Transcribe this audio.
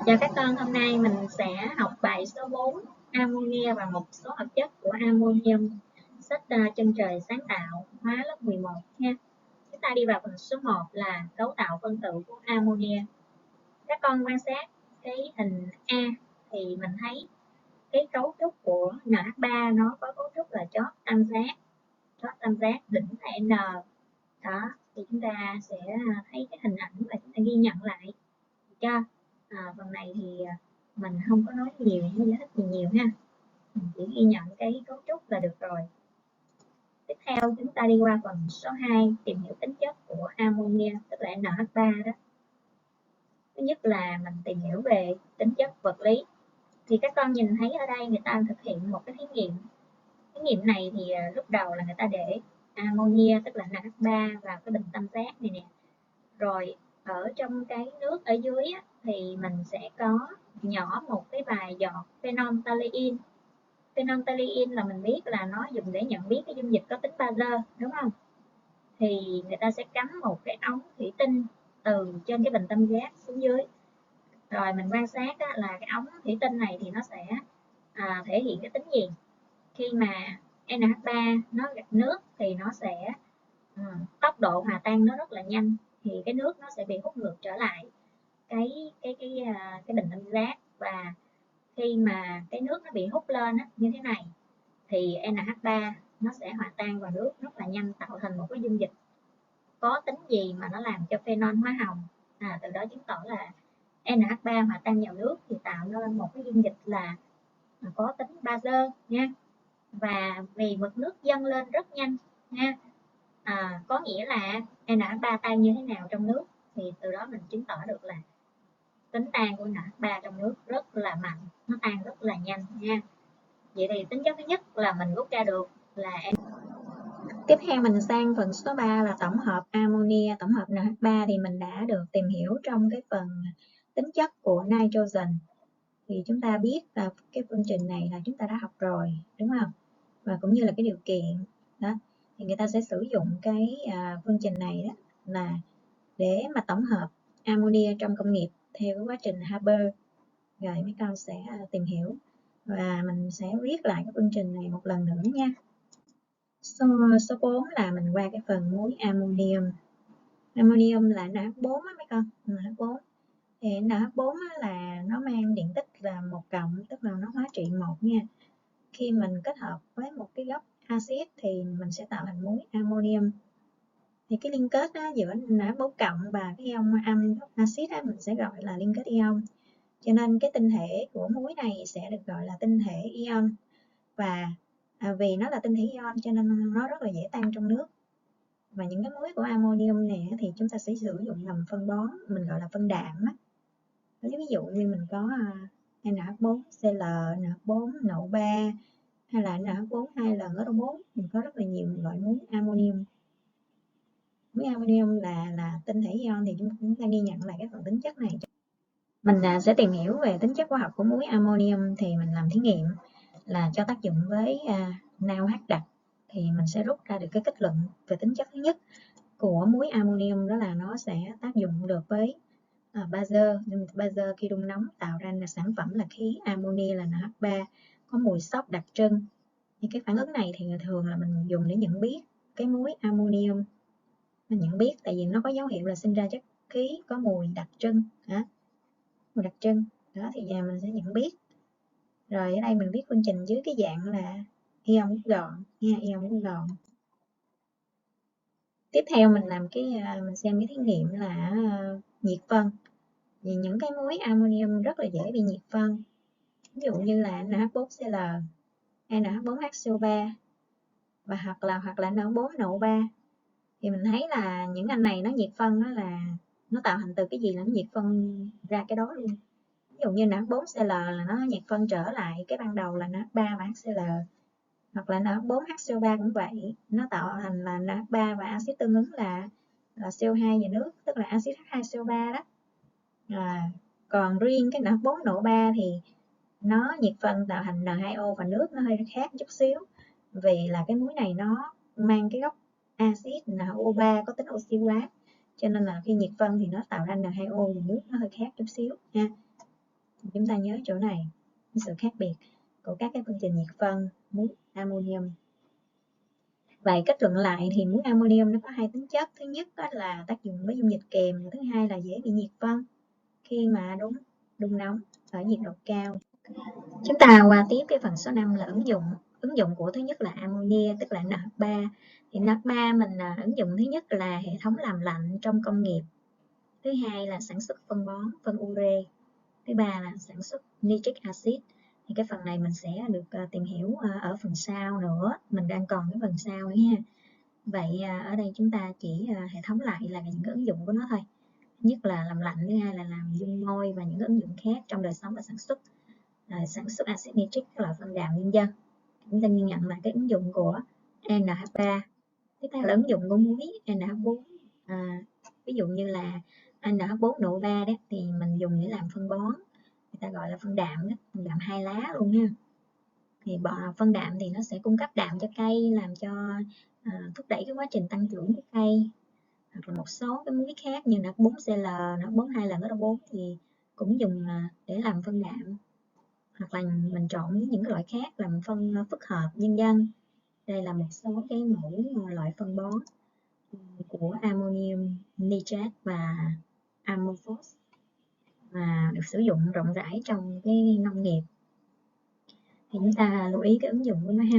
Chào các con, hôm nay mình sẽ học bài số 4 Amonia và một số hợp chất của ammonium, sách Chân trời sáng tạo hóa lớp 11 nha. Chúng ta đi vào phần số 1 là cấu tạo phân tử của amonia. Các con quan sát cái hình A thì mình thấy cái cấu trúc của NH3 nó có cấu trúc là chót tam giác đỉnh là N. Đó, thì chúng ta sẽ thấy cái hình ảnh và chúng ta ghi nhận lại cho. Phần này thì mình không có nói nhiều, không giải thích gì nhiều ha, mình chỉ ghi nhận cái cấu trúc là được rồi. Tiếp theo chúng ta đi qua phần số 2, tìm hiểu tính chất của amonia, tức là NH3 đó. Thứ nhất là mình tìm hiểu về tính chất vật lý. Thì các con nhìn thấy ở đây người ta thực hiện một cái thí nghiệm. Thí nghiệm này thì lúc đầu là người ta để amonia, tức là NH3 vào cái bình tam giác này nè. Rồi ở trong cái nước ở dưới á, thì mình sẽ có nhỏ một cái vài giọt phenolphthalein. Phenolphthalein là mình biết là nó dùng để nhận biết cái dung dịch có tính bazơ, đúng không? Thì người ta sẽ cắm một cái ống thủy tinh từ trên cái bình tam giác xuống dưới. Rồi mình quan sát á, là cái ống thủy tinh này thì nó sẽ thể hiện cái tính gì? Khi mà NH3 nó gặp nước thì nó sẽ tốc độ hòa tan nó rất là nhanh, thì cái nước nó sẽ bị hút ngược trở lại cái bình tam giác, và khi mà cái nước nó bị hút lên á, như thế này thì NH3 nó sẽ hòa tan vào nước rất là nhanh, tạo thành một cái dung dịch có tính gì mà nó làm cho phenol hóa hồng. Từ đó chứng tỏ là NH3 hòa tan vào nước thì tạo nên một cái dung dịch là có tính bazơ nha. Và vì mực nước dâng lên rất nhanh nha, có nghĩa là NH3 tan như thế nào trong nước, thì từ đó mình chứng tỏ được là tính tan của NH3 trong nước rất là mạnh, nó tan rất là nhanh nha. Vậy thì tính chất thứ nhất là mình rút ra được là. Tiếp theo mình sang phần số 3 là tổng hợp amonia, tổng hợp NH3 thì mình đã được tìm hiểu trong cái phần tính chất của nitrogen. Thì chúng ta biết là cái phương trình này là chúng ta đã học rồi, đúng không? Và cũng như là cái điều kiện đó, thì người ta sẽ sử dụng cái phương trình này đó là để mà tổng hợp amonia trong công nghiệp theo cái quá trình Haber. Rồi mấy con sẽ tìm hiểu và mình sẽ viết lại cái phương trình này một lần nữa nha. Số 4 là mình qua cái phần muối ammonium. Ammonium là NH4 á mấy con, NH4. Thì NH4 là nó mang điện tích là 1 cộng, tức là nó hóa trị 1 nha. Khi mình kết hợp với một cái gốc axit thì mình sẽ tạo thành muối ammonium. Thì cái liên kết giữa NH4 cộng và cái ion axit mình sẽ gọi là liên kết ion. Cho nên cái tinh thể của muối này sẽ được gọi là tinh thể ion. Và vì nó là tinh thể ion cho nên nó rất là dễ tan trong nước. Và những cái muối của ammonium này thì chúng ta sẽ sử dụng làm phân bón, mình gọi là phân đạm á. Ví dụ như mình có NH4Cl, NH4NO3 hay là NH4 2L4, mình có rất là nhiều loại muối ammonium. Muối ammonium là tinh thể ion thì chúng ta ghi nhận lại cái phần tính chất này. Mình sẽ tìm hiểu về tính chất hóa học của muối ammonium thì mình làm thí nghiệm là cho tác dụng với NaOH đặc, thì mình sẽ rút ra được cái kết luận về tính chất thứ nhất của muối ammonium, đó là nó sẽ tác dụng được với bazơ. Bazơ khi đun nóng tạo ra là sản phẩm là khí amoni là NH3, có mùi xốp đặc trưng. Thì cái phản ứng này thì thường là mình dùng để nhận biết cái muối ammonium. Mình nhận biết tại vì nó có dấu hiệu là sinh ra chất khí có mùi đặc trưng, mùi đặc trưng đó, thì giờ mình sẽ nhận biết. Rồi ở đây mình viết phương trình dưới cái dạng là ion rút gọn nha, ion rút gọn. Tiếp theo mình làm mình xem cái thí nghiệm là nhiệt phân. Vì những cái muối ammonium rất là dễ bị nhiệt phân, ví dụ như là NH4Cl hay NH4HCO3 và hoặc là NH4NO3. Thì mình thấy là những anh này nó nhiệt phân đó là nó tạo thành từ cái gì là nó nhiệt phân ra cái đó luôn. Ví dụ như NH4Cl là nó nhiệt phân trở lại cái ban đầu là NH3 và HCl, hoặc là NH4HCO3 cũng vậy, nó tạo thành là NH3 và axit tương ứng là CO2 và nước, tức là axit H2CO3 đó. Còn riêng cái NH4NO3 thì nó nhiệt phân tạo thành N2O và nước, nó hơi khác chút xíu, vì là cái muối này nó mang cái gốc axit NO3 có tính oxy hóa, cho nên là khi nhiệt phân thì nó tạo ra N2O và nước, nó hơi khác chút xíu nha. Chúng ta nhớ chỗ này sự khác biệt của các cái phương trình nhiệt phân muối ammonium. Vậy kết luận lại thì muối ammonium nó có hai tính chất. Thứ nhất là tác dụng với dung dịch kèm, thứ hai là dễ bị nhiệt phân khi mà đun nóng ở nhiệt độ cao. Chúng ta qua tiếp cái phần số 5 là ứng dụng. Ứng dụng của thứ nhất là ammonia, tức là NH3. Thì NH3 mình ứng dụng thứ nhất là hệ thống làm lạnh trong công nghiệp. Thứ hai là sản xuất phân bón, phân ure. Thứ ba là sản xuất nitric acid. Thì cái phần này mình sẽ được tìm hiểu ở phần sau nữa. Mình đang còn cái phần sau nữa ha. Vậy ở đây chúng ta chỉ hệ thống lại là những cái ứng dụng của nó thôi. Nhất là làm lạnh, thứ hai là làm dung môi và những cái ứng dụng khác trong đời sống và sản xuất. Sản xuất axit nitric, các loại phân đạm nhân dân. Chúng ta ghi nhận là cái ứng dụng của NH3. Tiếp theo là ứng dụng của muối NH4. Ví dụ như là NH4 độ 3 đấy thì mình dùng để làm phân bón, người ta gọi là phân đạm đó, phân đạm 2 lá luôn nha. Thì phân đạm thì nó sẽ cung cấp đạm cho cây, làm cho thúc đẩy cái quá trình tăng trưởng của cây. Hoặc là một số cái muối khác như NH4Cl, NH42L4 thì cũng dùng để làm phân đạm, hoặc là mình trộn với những cái loại khác làm phân phức hợp nhân dân. Đây là một số cái mẫu loại phân bón của ammonium nitrate và amorphous mà được sử dụng rộng rãi trong cái nông nghiệp. Thì chúng ta lưu ý cái ứng dụng của nó ha.